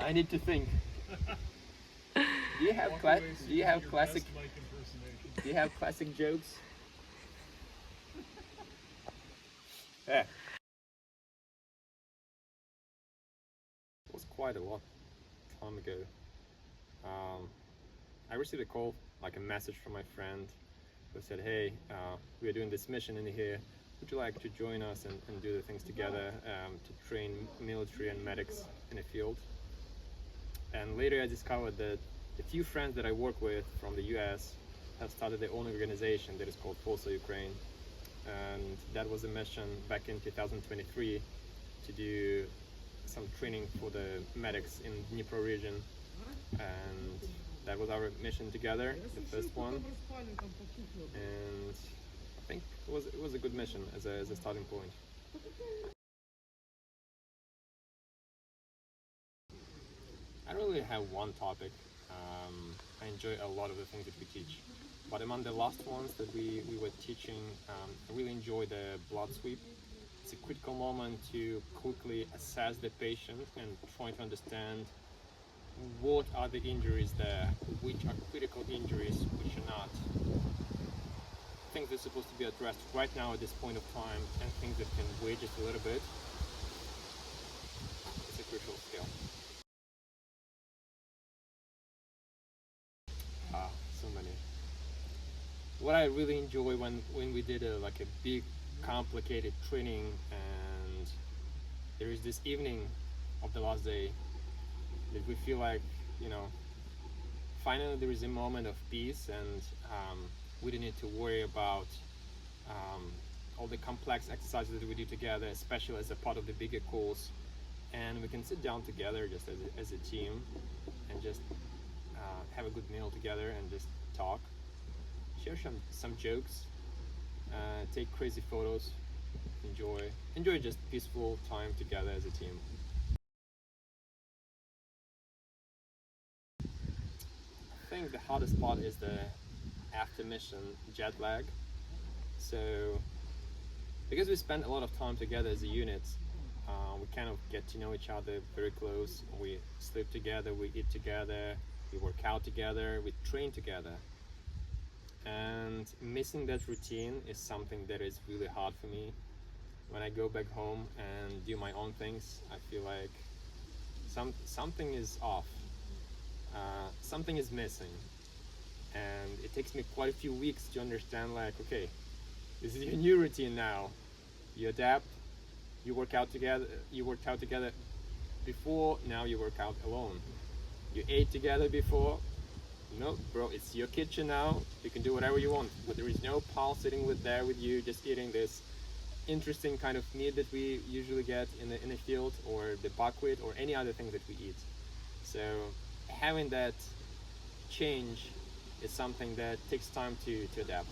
I need to think. Do you have do you have classic do you have classic jokes? Yeah. It was quite a long time ago. Um, I received a call, like a message from my friend who said, hey, we are doing this mission in here. Would you like to join us and do the things together to train military and medics in the field? And later I discovered that a few friends that I work with from the US have started their own organization that is called Força Ukraine. And that was a mission back in 2023 to do some training for the medics in Dnipro region. And that was our mission together, the first one. And I think it was a good mission as a starting point. I don't really have one topic. I enjoy a lot of the things that we teach. But among the last ones that we were teaching, I really enjoy the blood sweep. It's a critical moment to quickly assess the patient and try to understand what are the injuries there, which are critical injuries, which are not. Things that are supposed to be addressed right now at this point of time and things that can wait just a little bit. It's a crucial skill. So many. What I really enjoy when we did a big complicated training and there is this evening of the last day that we feel like, finally there is a moment of peace and we don't need to worry about all the complex exercises that we do together, especially as a part of the bigger course, and we can sit down together just as a team and just have a good meal together and just talk, share some jokes, take crazy photos, enjoy just peaceful time together as a team. I think the hardest part is the after mission jet lag. So because we spend a lot of time together as a unit, we kind of get to know each other very close. We sleep together, we eat together, we work out together, we train together. And missing that routine is something that is really hard for me. When I go back home and do my own things, I feel like something is off, something is missing, and it takes me quite a few weeks to understand, like, okay, this is your new routine now. You adapt, you work out together, you worked out together before, now you work out alone. You ate together before, no, bro, it's your kitchen now. You can do whatever you want, but there is no pal sitting there with you, just eating this interesting kind of meat that we usually get in the field, or the buckwheat, or any other thing that we eat. So having that change is something that takes time to adapt.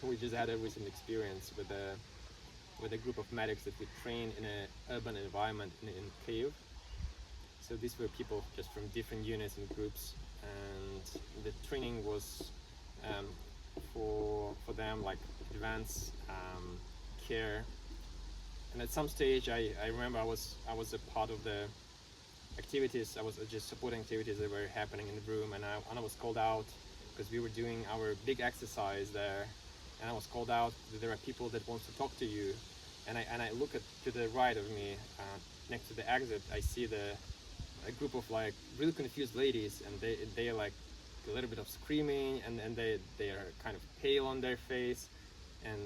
We just had a recent experience with a group of medics that we train in an urban environment in Kyiv. So these were people just from different units and groups, and the training was for them like advanced care. And at some stage, I remember I was a part of the activities. I was just supporting activities that were happening in the room, and I was called out because we were doing our big exercise there, and I was called out that there are people that wants to talk to you, and I look to the right of me, next to the exit. I see a group of like really confused ladies, and they are like a little bit of screaming, and they are kind of pale on their face, and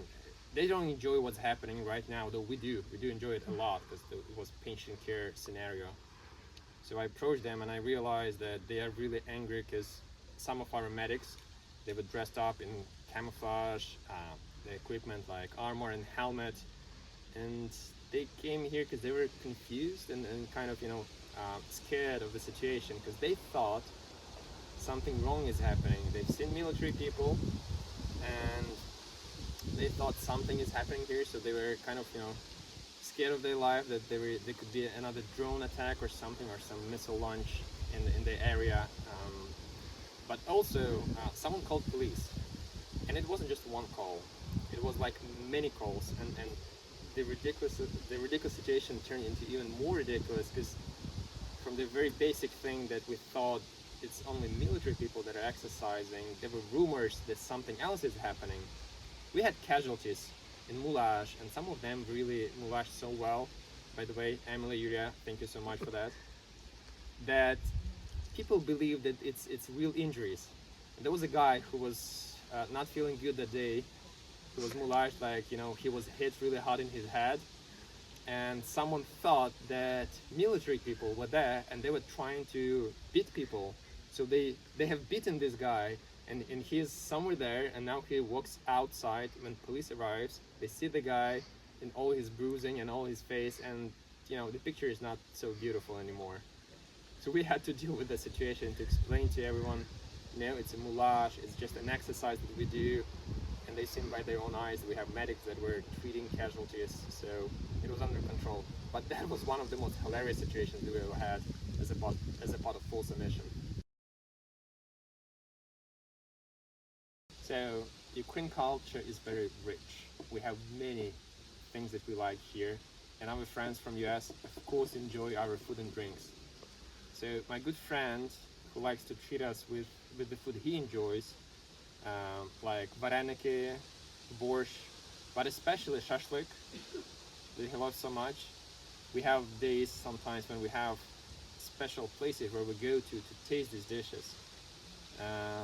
they don't enjoy what's happening right now, though we do enjoy it a lot because it was patient care scenario. So I approached them and I realized that they are really angry because some of our medics, they were dressed up in camouflage, the equipment like armor and helmet, and they came here because they were confused and kind of scared of the situation, because they thought something wrong is happening. They've seen military people and they thought something is happening here, so they were kind of scared of their life, that there could be another drone attack or something, or some missile launch in the area. But also someone called police, and it wasn't just one call, it was like many calls, and the ridiculous situation turned into even more ridiculous, because from the very basic thing that we thought it's only military people that are exercising, there were rumors that something else is happening. We had casualties in moulage, and some of them really moulaged so well. By the way, Emily, Yuria, thank you so much for that. That people believe that it's real injuries. And there was a guy who was not feeling good that day. He was moulaged, like, you know, he was hit really hard in his head, and someone thought that military people were there and they were trying to beat people. So they have beaten this guy, and he's somewhere there, and now he walks outside. When police arrives, they see the guy in all his bruising and all his face, and you know, the picture is not so beautiful anymore. So we had to deal with the situation to explain to everyone, you know, it's a moulage, it's just an exercise that we do, and they seen by their own eyes that we have medics that were treating casualties, so it was under control. But that was one of the most hilarious situations we ever had as a part of Força mission. So Ukraine culture is very rich. We have many things that we like here, and our friends from US of course enjoy our food and drinks. So my good friend who likes to treat us with the food he enjoys, like vareniki, borscht, but especially shashlik that he loves so much. We have days sometimes when we have special places where we go to taste these dishes.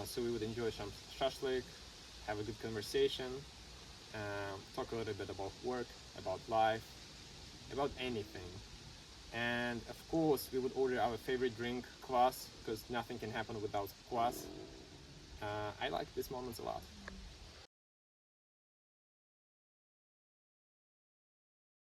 So we would enjoy some shashlik, have a good conversation, talk a little bit about work, about life, about anything. And of course we would order our favorite drink, kvass, because nothing can happen without kvass. I like these moments a lot.